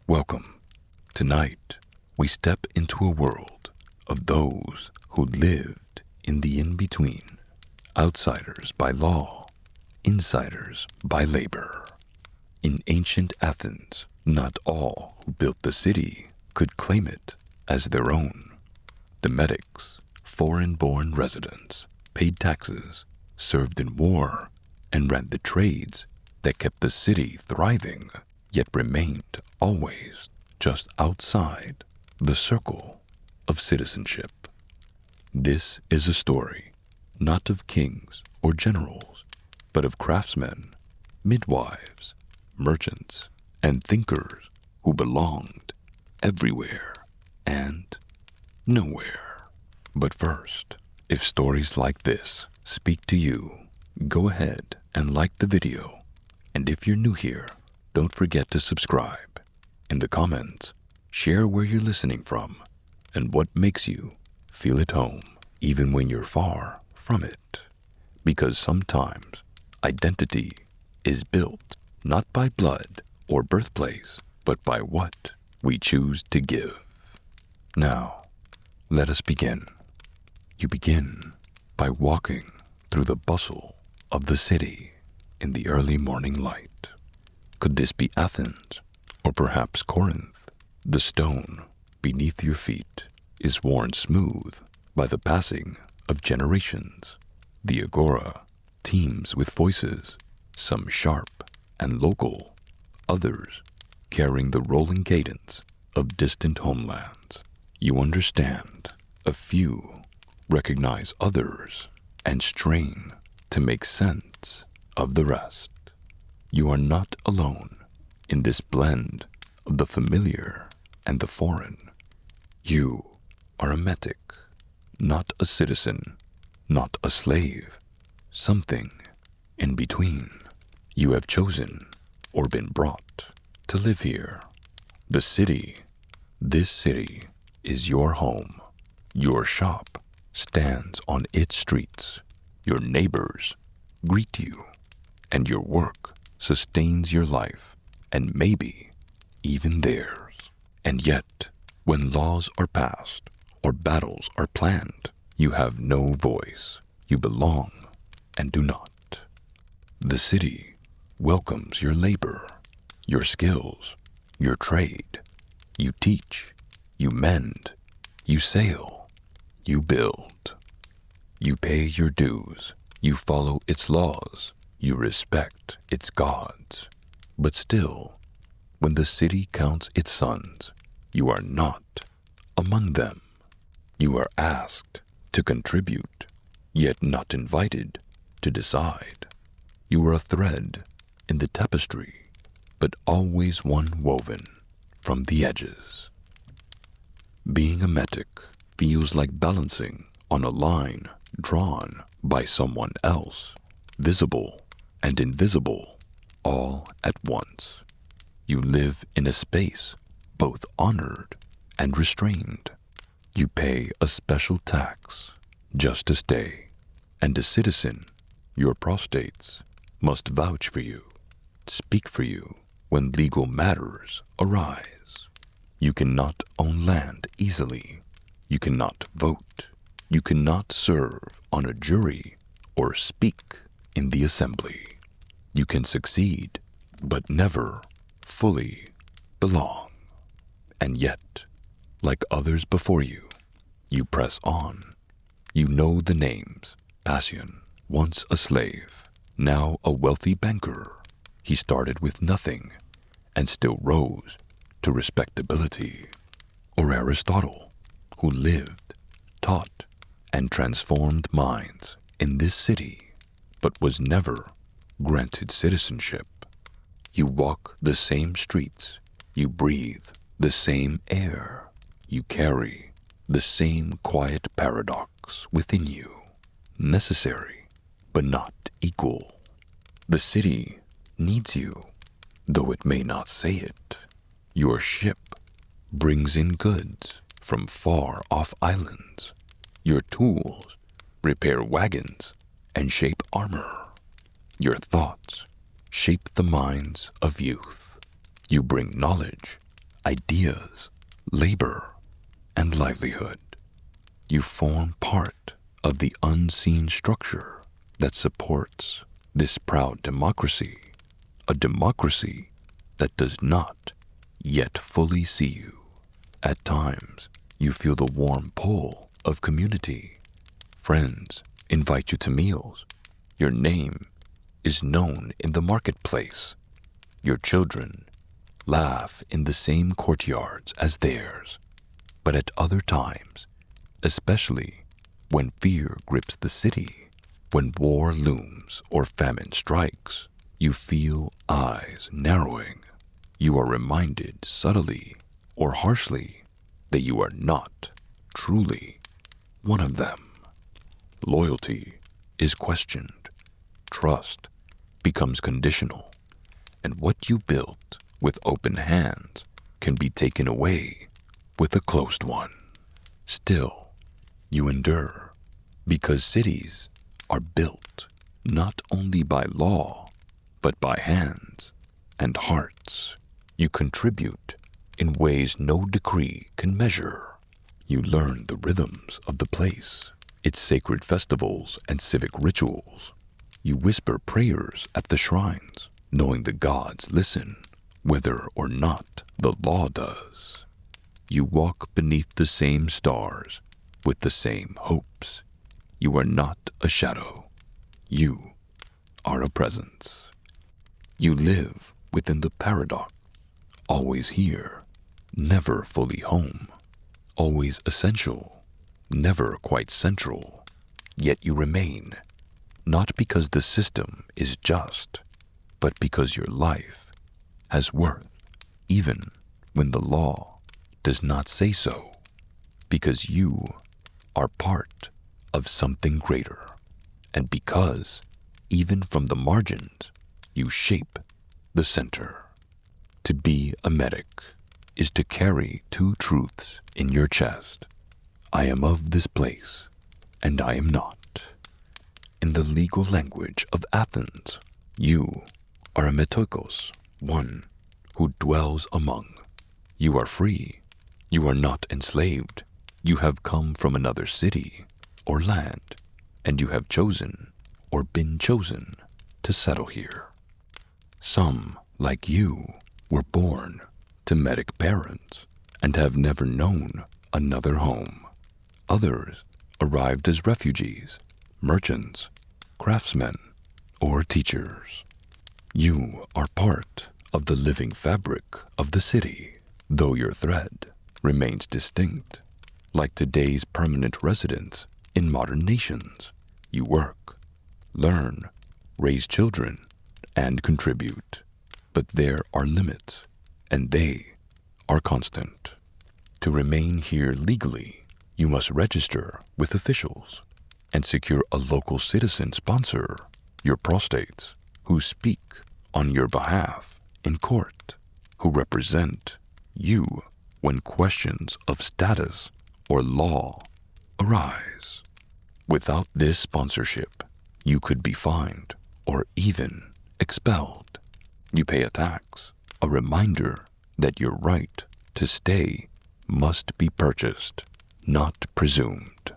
Welcome. Tonight, we step into a world of those who lived in the in-between. Outsiders by law, insiders by labor. In ancient Athens, not all who built the city could claim it as their own. The metics, foreign-born residents, paid taxes, served in war, and ran the trades that kept the city thriving, yet remained always just outside the circle of citizenship. This is a story not of kings or generals, but of craftsmen, midwives, merchants, and thinkers who belonged everywhere and nowhere. But first, if stories like this speak to you, go ahead and like the video. And if you're new here, don't forget to subscribe. In the comments, share where you're listening from and what makes you feel at home, even when you're far from it. Because sometimes identity is built not by blood or birthplace, but by what we choose to give. Now, let us begin. You begin by walking through the bustle of the city in the early morning light. Could this be Athens, or perhaps Corinth? The stone beneath your feet is worn smooth by the passing of generations. The agora teems with voices, some sharp and local, others carrying the rolling cadence of distant homelands. You understand, a few recognize others, and strain to make sense of the rest. You are not alone in this blend of the familiar and the foreign. You are a metic, not a citizen, not a slave, something in between. You have chosen or been brought to live here. This city is your home. Your shop stands on its streets. Your neighbors greet you, and your work sustains your life, and maybe even theirs. And yet, when laws are passed or battles are planned, you have no voice. You belong and do not. The city welcomes your labor, your skills, your trade. You teach, you mend, you sail, you build. You pay your dues, you follow its laws, you respect its gods. But still, when the city counts its sons, you are not among them. You are asked to contribute, yet not invited to decide. You are a thread in the tapestry, but always one woven from the edges. Being a metic feels like balancing on a line drawn by someone else, visible and invisible all at once. You live in a space both honored and restrained. You pay a special tax just to stay, and a citizen, your prostates, must vouch for you, speak for you when legal matters arise. You cannot own land easily. You cannot vote. You cannot serve on a jury or speak in the assembly. You can succeed, but never fully belong. And yet, like others before you, you press on. You know the names. Passion, once a slave, now a wealthy banker. He started with nothing and still rose to respectability. Or Aristotle, who lived, taught, and transformed minds in this city, but was never granted citizenship. You walk the same streets, you breathe the same air, you carry the same quiet paradox within you, necessary but not equal. The city needs you, though it may not say it. Your ship brings in goods from far-off islands. Your tools repair wagons and shape armor. Your thoughts shape the minds of youth. You bring knowledge ideas, labor, and livelihood. You form part of the unseen structure that supports this proud democracy, a democracy that does not yet fully see you. At times, you feel the warm pull of community. Friends invite you to meals. Your name is known in the marketplace. Your children laugh in the same courtyards as theirs. But at other times, especially when fear grips the city, when war looms or famine strikes, you feel eyes narrowing. You are reminded subtly or harshly that you are not truly one of them. Loyalty is questioned. Trust becomes conditional. And what you built with open hands can be taken away with a closed one. Still, you endure because cities are built not only by law, but by hands and hearts. You contribute in ways no decree can measure. You learn the rhythms of the place, its sacred festivals and civic rituals. You whisper prayers at the shrines, knowing the gods listen, whether or not the law does. You walk beneath the same stars with the same hopes. You are not a shadow. You are a presence. You live within the paradox, always here, never fully home, always essential, never quite central. Yet you remain, not because the system is just, but because your life has worth, even when the law does not say so, because you are part of something greater, and because, even from the margins, you shape the center. To be a medic is to carry two truths in your chest. I am of this place, and I am not. In the legal language of Athens, you are a metokos, one who dwells among. You are free. You are not enslaved. You have come from another city or land, and you have chosen or been chosen to settle here. Some, like you, were born to medic parents and have never known another home. Others arrived as refugees, merchants, craftsmen, or teachers. You are part of the living fabric of the city, though your thread remains distinct. Like today's permanent residents in modern nations, you work, learn, raise children, and contribute. But there are limits, and they are constant. To remain here legally, you must register with officials and secure a local citizen sponsor, your prostates, who speak on your behalf in court, who represent you when questions of status or law arise. Without this sponsorship, you could be fined or even expelled. You pay a tax, a reminder that your right to stay must be purchased, not presumed.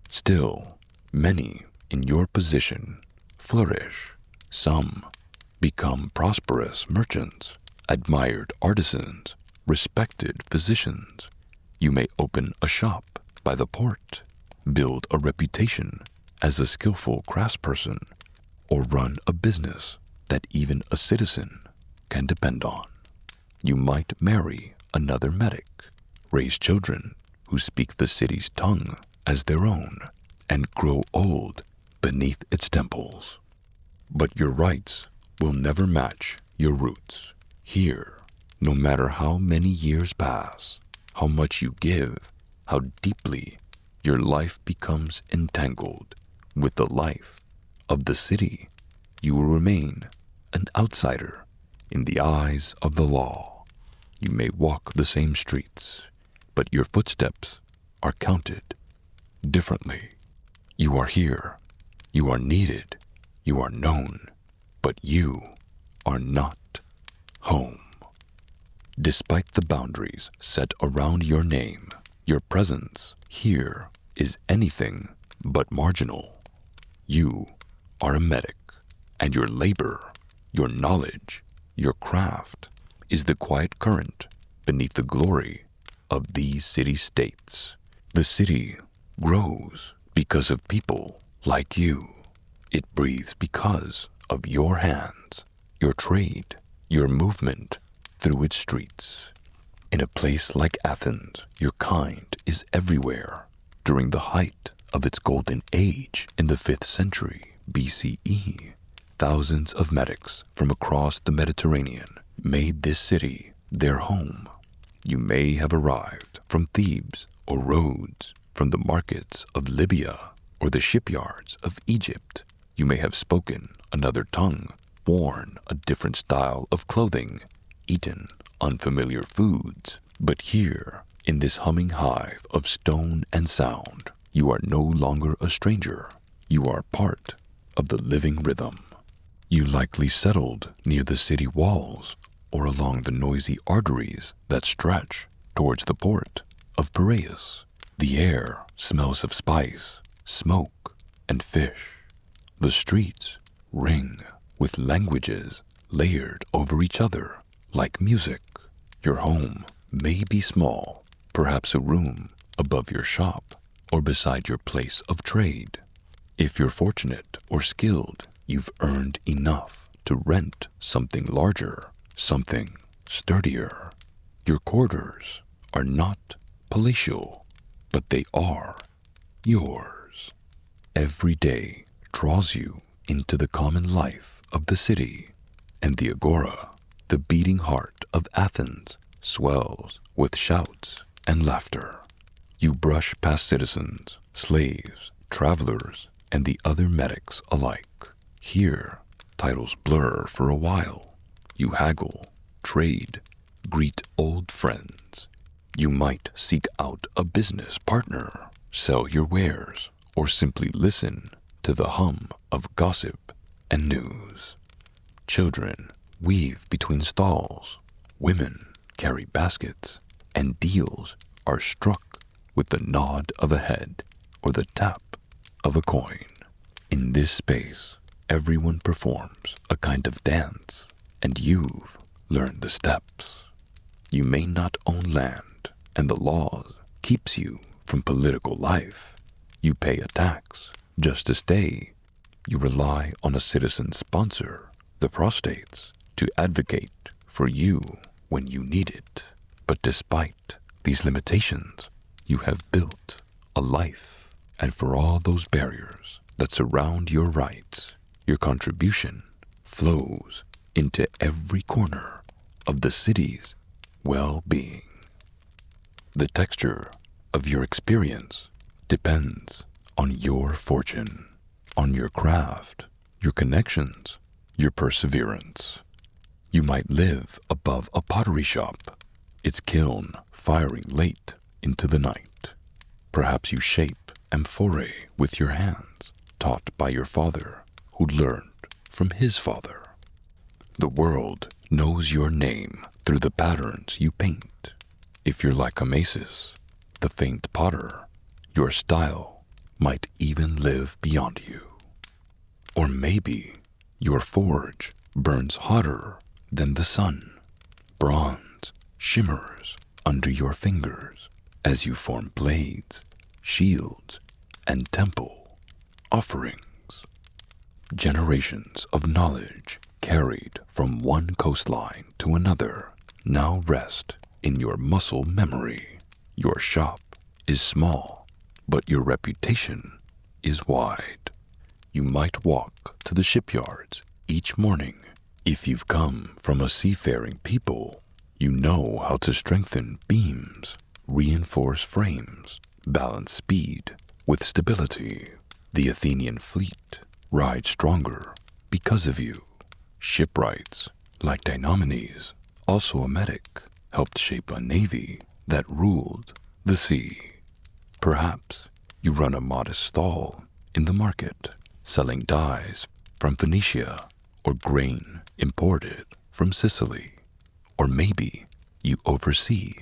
Still, many in your position flourish. Some become prosperous merchants, admired artisans, respected physicians. You may open a shop by the port, build a reputation as a skillful craftsperson, or run a business that even a citizen can depend on. You might marry another medic, raise children who speak the city's tongue as their own, and grow old beneath its temples. But your rights will never match your roots. Here, no matter how many years pass, how much you give, how deeply your life becomes entangled with the life of the city, you will remain an outsider in the eyes of the law. You may walk the same streets, but your footsteps are counted differently. You are here, you are needed, you are known, but you are not home. Despite the boundaries set around your name, your presence here is anything but marginal. You are a medic, and your labor, your knowledge, your craft is the quiet current beneath the glory of these city-states. The city grows because of people like you. It breathes because of your hands, your trade, your movement through its streets. In a place like Athens, your kind is everywhere. During the height of its golden age in the 5th century BCE, thousands of medics from across the Mediterranean made this city their home. You may have arrived from Thebes or Rhodes, from the markets of Libya or the shipyards of Egypt. You may have spoken another tongue, worn a different style of clothing, eaten unfamiliar foods. But here, in this humming hive of stone and sound, you are no longer a stranger. You are part of the living rhythm. You likely settled near the city walls or along the noisy arteries that stretch towards the port of Piraeus. The air smells of spice, smoke, and fish. The streets ring with languages layered over each other like music. Your home may be small, perhaps a room above your shop or beside your place of trade. If you're fortunate or skilled, you've earned enough to rent something larger, something sturdier. Your quarters are not palatial, but they are yours. Every day draws you into the common life of the city, and the agora, the beating heart of Athens, swells with shouts and laughter. You brush past citizens, slaves, travelers, and the other medics alike. Here, titles blur for a while. You haggle, trade, greet old friends. You might seek out a business partner, sell your wares, or simply listen to the hum of gossip and news. Children weave between stalls, women carry baskets, and deals are struck with the nod of a head or the tap of a coin. In this space, everyone performs a kind of dance, and you've learned the steps. You may not own land, and the law keeps you from political life. You pay a tax just to stay. You rely on a citizen sponsor, the prostates, to advocate for you when you need it. But despite these limitations, you have built a life, and for all those barriers that surround your rights, your contribution flows into every corner of the city's well-being. The texture of your experience depends on your fortune, on your craft, your connections, your perseverance. You might live above a pottery shop, its kiln firing late into the night. Perhaps you shape amphorae with your hands, taught by your father, who learned from his father. The world knows your name through the patterns you paint. If you're like Amasis, the famed potter, your style might even live beyond you. Or maybe your forge burns hotter than the sun. Bronze shimmers under your fingers as you form blades, shields, and temple offerings. Generations of knowledge carried from one coastline to another now rest in your muscle memory. Your shop is small, but your reputation is wide. You might walk to the shipyards each morning. If you've come from a seafaring people, you know how to strengthen beams, reinforce frames, balance speed with stability. The Athenian fleet rides stronger because of you. Shipwrights like Diomedes, also a medic, helped shape a navy that ruled the sea. Perhaps you run a modest stall in the market, selling dyes from Phoenicia or grain imported from Sicily. Or maybe You oversee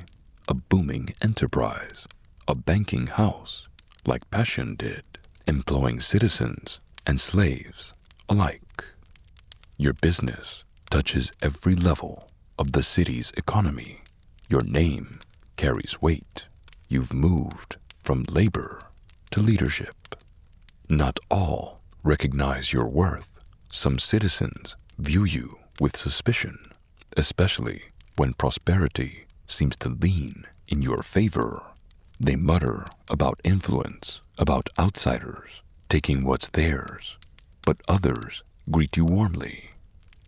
a booming enterprise, a banking house, like Passion did, employing citizens and slaves alike. Your business touches every level of the city's economy. Your name carries weight. You've moved from labor to leadership. Not all recognize your worth. Some citizens view you with suspicion, especially when prosperity seems to lean in your favor. They mutter about influence, about outsiders taking what's theirs, but others greet you warmly.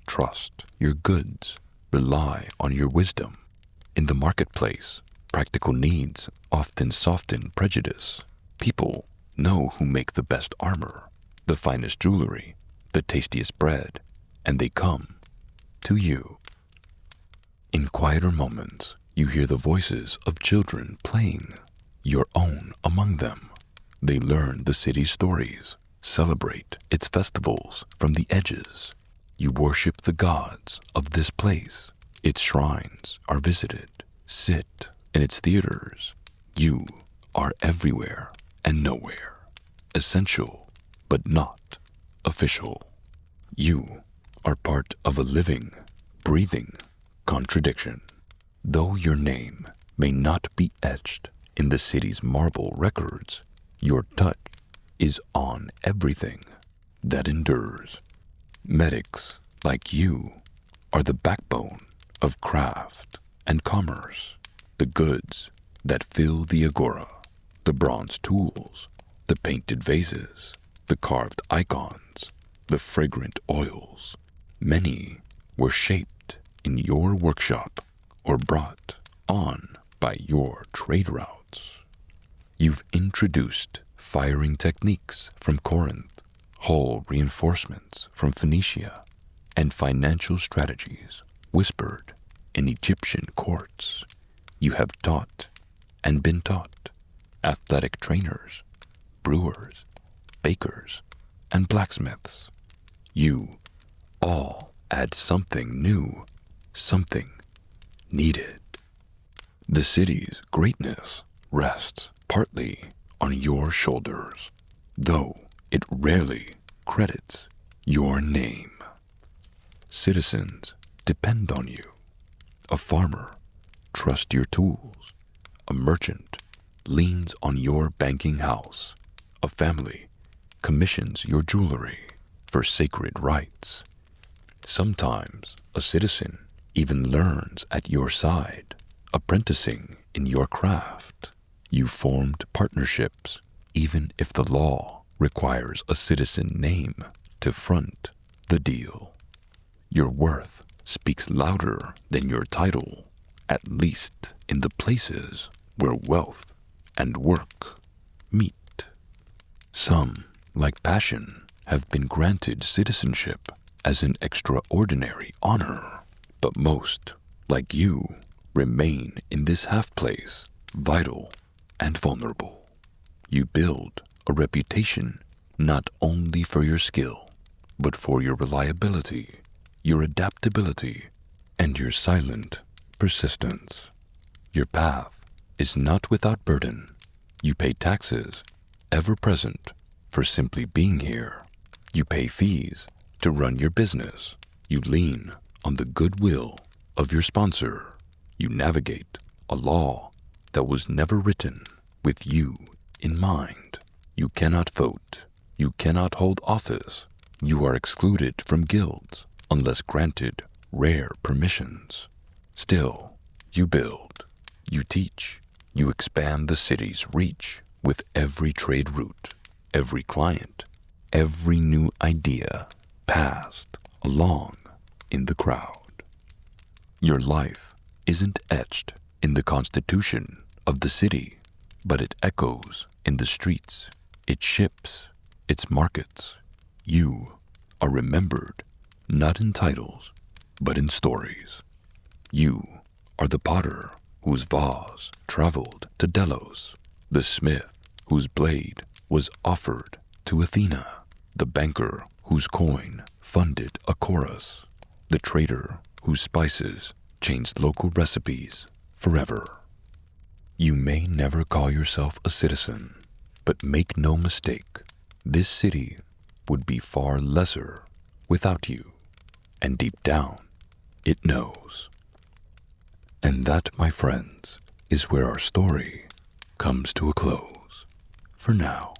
Trust your goods, rely on your wisdom. In the marketplace, practical needs often soften prejudice. People know who make the best armor, the finest jewelry, the tastiest bread, and they come to you. In quieter moments, you hear the voices of children playing, your own among them. They learn the city's stories, celebrate its festivals from the edges. You worship the gods of this place. Its shrines are visited, sit in its theaters. You are everywhere and nowhere, essential but not official. You are part of a living, breathing contradiction. Though your name may not be etched in the city's marble records, your touch is on everything that endures. Medics like you are the backbone of craft and commerce, the goods that fill the agora, the bronze tools, the painted vases, the carved icons, the fragrant oils. Many were shaped in your workshop or brought on by your trade routes. You've introduced firing techniques from Corinth, hull reinforcements from Phoenicia, and financial strategies whispered in Egyptian courts. You have taught and been taught athletic trainers, brewers, bakers, and blacksmiths. You all add something new, something needed. The city's greatness rests partly on your shoulders, though it rarely credits your name. Citizens depend on you. A farmer trusts your tools. A merchant leans on your banking house. A family commissions your jewelry for sacred rites. Sometimes a citizen even learns at your side, apprenticing in your craft. You formed partnerships, even if the law requires a citizen name to front the deal. Your worth speaks louder than your title, at least in the places where wealth and work meet. Some, like Passion, have been granted citizenship as an extraordinary honor, but most, like you, remain in this half-place, vital and vulnerable. You build a reputation not only for your skill, but for your reliability, your adaptability, and your silent persistence. Your path is not without burden. You pay taxes, ever present, for simply being here. You pay fees to run your business. You lean on the goodwill of your sponsor. You navigate a law that was never written with you in mind. You cannot vote. You cannot hold office. You are excluded from guilds unless granted rare permissions. Still, you build. You teach. You expand the city's reach with every trade route, every client, every new idea passed along in the crowd. Your life isn't etched in the constitution of the city, but it echoes in the streets, its ships, its markets. You are remembered not in titles, but in stories. You are the potter whose vase traveled to Delos, the smith whose blade was offered to Athena, the banker whose coin funded a chorus, the trader whose spices changed local recipes forever. You may never call yourself a citizen, but make no mistake, this city would be far lesser without you, and deep down, it knows. And that, my friends, is where our story comes to a close, for now.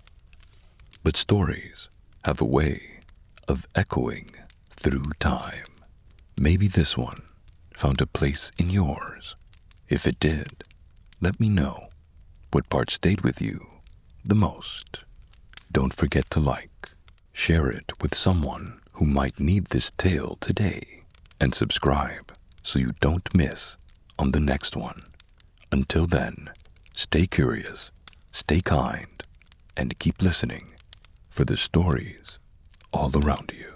But stories have a way of echoing through time. Maybe this one found a place in yours. If it did, let me know what part stayed with you the most. Don't forget to like, share it with someone who might need this tale today, and subscribe so you don't miss on the next one. Until then, stay curious, stay kind, and keep listening for the stories all around you.